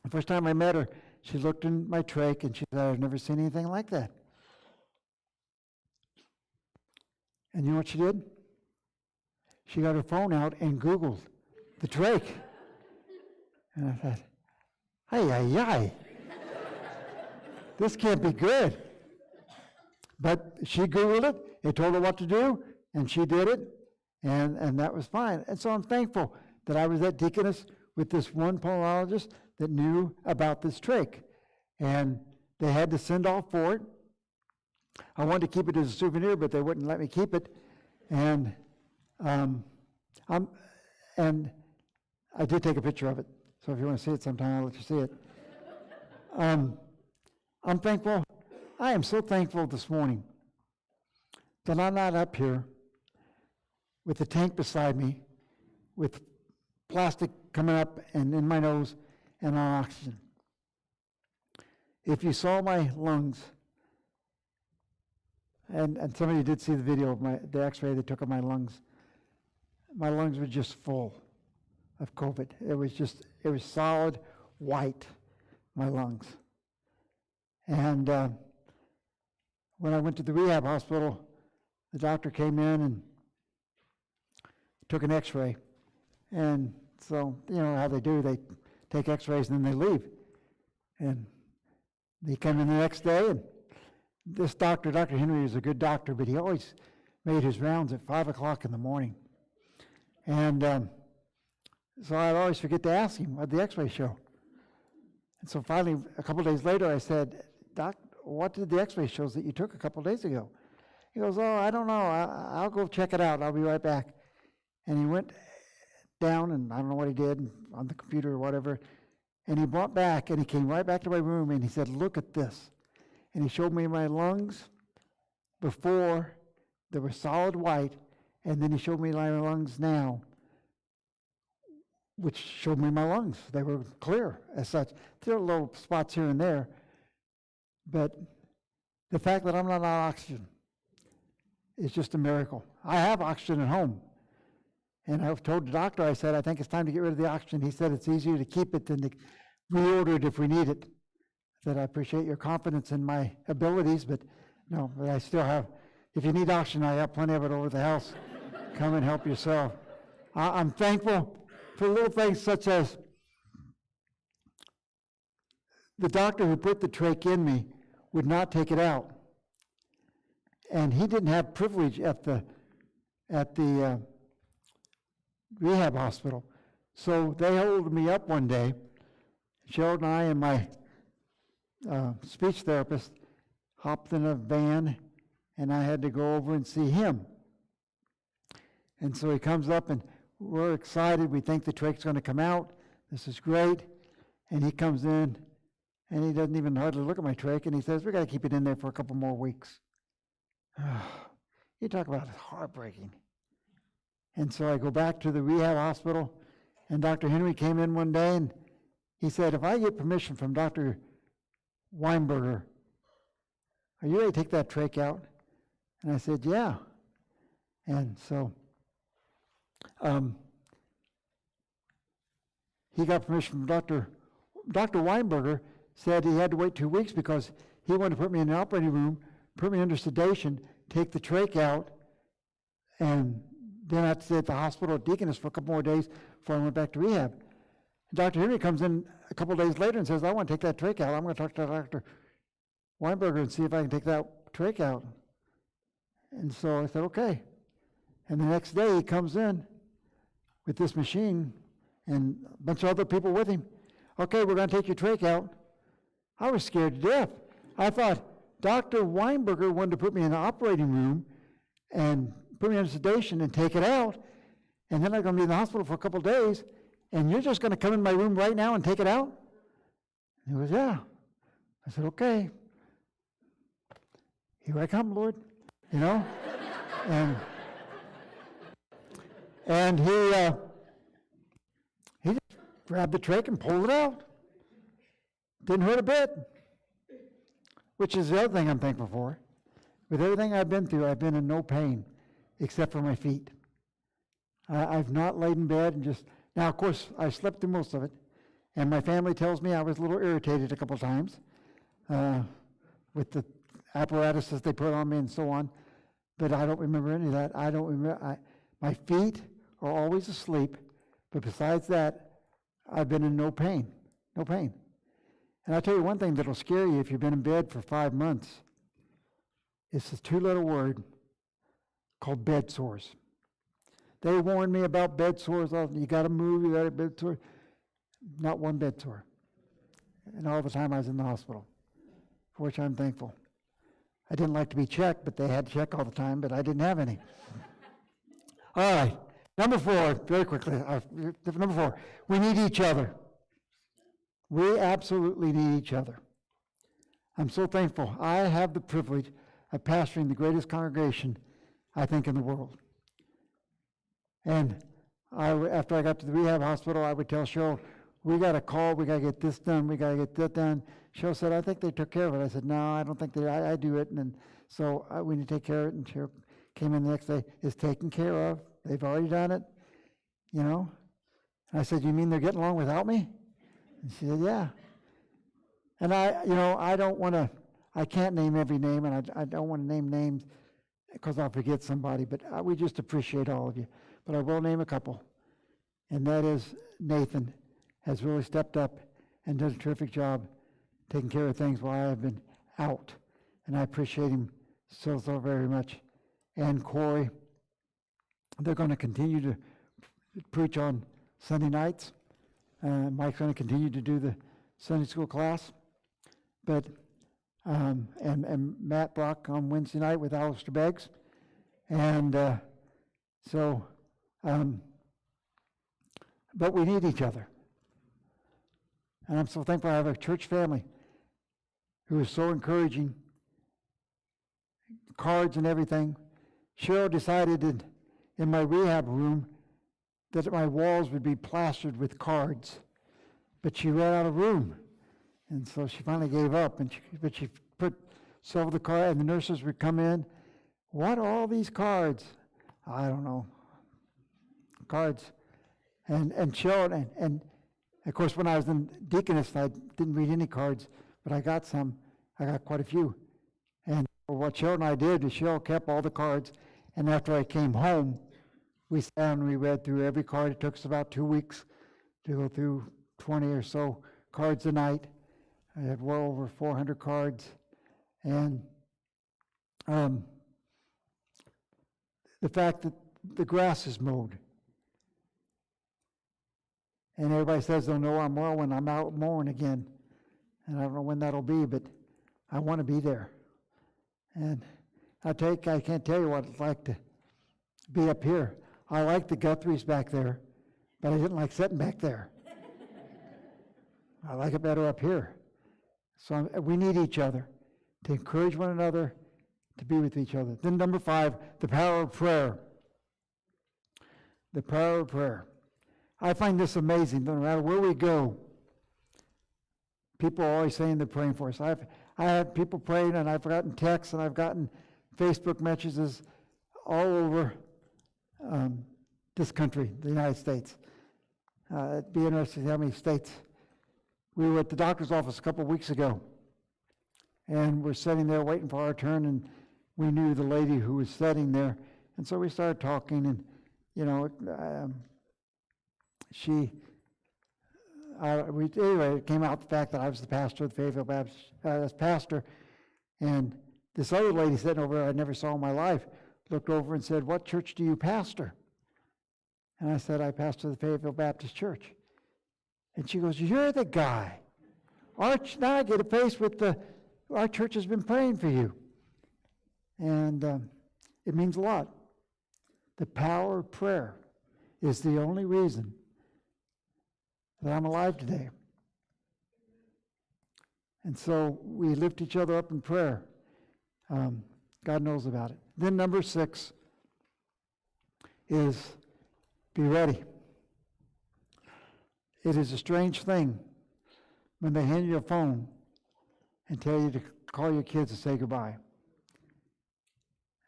The first time I met her, she looked in my trach and she said, I've never seen anything like that. And you know what she did? She got her phone out and Googled the trach. And I thought, ay. This can't be good. But she Googled it, it told her what to do, and she did it, and that was fine. And so I'm thankful that I was at Deaconess with this one pulmonologist that knew about this trach. And they had to send off for it. I wanted to keep it as a souvenir, but they wouldn't let me keep it. And I did take a picture of it. So if you want to see it sometime, I'll let you see it. I'm thankful. I am so thankful this morning that I'm not up here with the tank beside me, with plastic coming up and in my nose and on oxygen. If you saw my lungs, and somebody did see the video of the x-ray they took of my lungs were just full of COVID. It was solid white, my lungs. And when I went to the rehab hospital, the doctor came in and took an x-ray. And so, you know how they do, they take x-rays and then they leave. And they come in the next day, and this doctor, Dr. Henry, is a good doctor, but he always made his rounds at 5 o'clock in the morning. And so I'd always forget to ask him what the x-ray show. And so finally, a couple days later, I said, Doc, what did the x-ray shows that you took a couple days ago? He goes, oh, I don't know. I'll go check it out. I'll be right back. And he went down, and I don't know what he did on the computer or whatever, and he brought back, and he came right back to my room, and he said, look at this. And he showed me my lungs before. They were solid white, and then he showed me my lungs now, which showed me my lungs. They were clear as such. There are little spots here and there, but the fact that I'm not on oxygen is just a miracle. I have oxygen at home, and I've told the doctor, I said, I think it's time to get rid of the oxygen. He said it's easier to keep it than to reorder it if we need it. I said, I appreciate your confidence in my abilities, but no, but I still have, if you need oxygen, I have plenty of it over the house. Come and help yourself. I'm thankful for little things such as the doctor who put the trach in me would not take it out. And he didn't have privilege at the rehab hospital. So they held me up one day. Cheryl and I and my speech therapist hopped in a van, and I had to go over and see him. And so he comes up, and we're excited. We think the trach's going to come out. This is great. And he comes in, and he doesn't even hardly look at my trach, and he says, we got to keep it in there for a couple more weeks. You talk about heartbreaking. And so I go back to the rehab hospital, and Dr. Henry came in one day, and he said, if I get permission from Dr. Weinberger, are you ready to take that trach out? And I said, yeah. And so he got permission from Dr. Weinberger, said he had to wait 2 weeks because he wanted to put me in the operating room, put me under sedation, take the trach out, and then I had to stay at the hospital at Deaconess for a couple more days before I went back to rehab. Dr. Henry comes in a couple days later and says, I want to take that trach out. I'm going to talk to Dr. Weinberger and see if I can take that trach out. And so I said, okay. And the next day he comes in with this machine and a bunch of other people with him. Okay, we're going to take your trach out. I was scared to death. I thought Dr. Weinberger wanted to put me in the operating room and put me under sedation and take it out, and then I'm going to be in the hospital for a couple of days, and you're just going to come in my room right now and take it out? And he goes, yeah. I said, okay. Here I come, Lord. You know? and he just grabbed the trach and pulled it out. Didn't hurt a bit, which is the other thing I'm thankful for. With everything I've been through, I've been in no pain except for my feet. I've not laid in bed and just, now of course I slept through most of it, And my family tells me I was a little irritated a couple times with the apparatuses they put on me and so on. But I don't remember any of that. I don't remember. My feet are always asleep. But besides that, I've been in no pain. No pain. And I'll tell you one thing that'll scare you if you've been in bed for 5 months. It's a 2-letter word called bed sores. They warned me about bed sores. You got to move, you got a bed sore. Not one bed sore. And all the time I was in the hospital, for which I'm thankful. I didn't like to be checked, but they had to check all the time, but I didn't have any. All right, number 4, very quickly. Number 4, we need each other. We absolutely need each other. I'm so thankful. I have the privilege of pastoring the greatest congregation, I think, in the world. And after I got to the rehab hospital, I would tell Cheryl, we got a call, we got to get this done, we got to get that done. Cheryl said, I think they took care of it. I said, no, I don't think they, I do it. And then, so we need to take care of it. And Cheryl came in the next day, it's taken care of. They've already done it, you know. And I said, you mean they're getting along without me? And she said, yeah. And I don't want to, I can't name every name, and I don't want to name names because I'll forget somebody, but we just appreciate all of you. But I will name a couple, and that is Nathan has really stepped up and does a terrific job taking care of things while I have been out, and I appreciate him so very much. And Corey, they're going to continue to preach on Sunday nights. Mike's going to continue to do the Sunday school class, but and Matt Brock on Wednesday night with Alistair Beggs, and but we need each other. And I'm so thankful I have a church family who is so encouraging, cards and everything. Cheryl decided in my rehab room that my walls would be plastered with cards, but she ran out of room. And so she finally gave up, but she put several of the cards, and the nurses would come in. What are all these cards? I don't know. Cards. And Cheryl, and of course when I was in deaconess, I didn't read any cards, but I got some. I got quite a few. And what Cheryl and I did is Cheryl kept all the cards, and after I came home, we sat down and we read through every card. It took us about 2 weeks to go through 20 or so cards a night. I had well over 400 cards. And the fact that the grass is mowed. And everybody says they'll know I'm mowing when I'm out mowing again. And I don't know when that'll be, but I want to be there. And I can't tell you what it's like to be up here. I like the Guthries back there, but I didn't like sitting back there. I like it better up here. So we need each other to encourage one another, to be with each other. Then number 5, the power of prayer. The power of prayer. I find this amazing. No matter where we go, people are always saying they're praying for us. I have people praying, and I've gotten texts, and I've gotten Facebook messages all over this country, the United States. It'd be interesting to see how many states. We were at the doctor's office a couple of weeks ago, and we're sitting there waiting for our turn, and we knew the lady who was sitting there, and so we started talking, and anyway, it came out the fact that I was the pastor of the Fayetteville Baptist pastor, and this other lady sitting over there I never saw in my life looked over and said, "What church do you pastor?" And I said, "I pastor the Fayetteville Baptist Church." And she goes, "You're the guy. Now I get a face with our church has been praying for you." And it means a lot. The power of prayer is the only reason that I'm alive today. And so we lift each other up in prayer. God knows about it. Then number 6 is be ready. It is a strange thing when they hand you a phone and tell you to call your kids to say goodbye.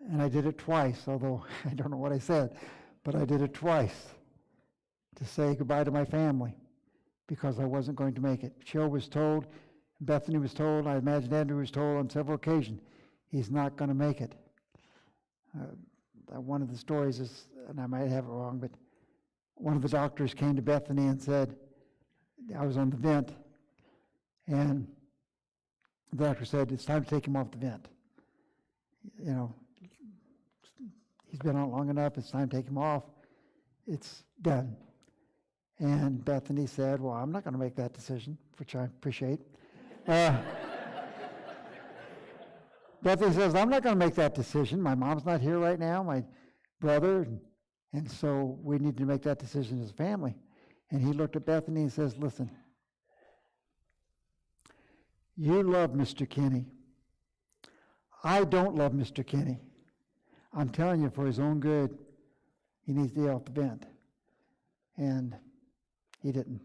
And I did it twice, although I don't know what I said, but I did it twice to say goodbye to my family because I wasn't going to make it. Cheryl was told, Bethany was told, I imagine Andrew was told on several occasions, he's not going to make it. One of the stories is, and I might have it wrong, but one of the doctors came to Bethany and said, I was on the vent, and the doctor said, it's time to take him off the vent. You know, he's been on it long enough, it's time to take him off. It's done. And Bethany said, well, I'm not going to make that decision, which I appreciate. Bethany says, I'm not going to make that decision. My mom's not here right now, my brother, and so we need to make that decision as a family. And he looked at Bethany and says, listen, you love Mr. Kinney. I don't love Mr. Kinney. I'm telling you, for his own good, he needs to get off the vent. And he didn't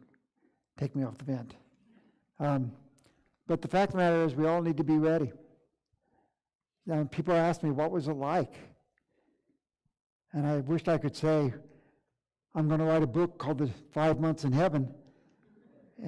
take me off the vent. But the fact of the matter is, we all need to be ready. Now, people ask me, what was it like? And I wished I could say, I'm going to write a book called The 5 Months in Heaven,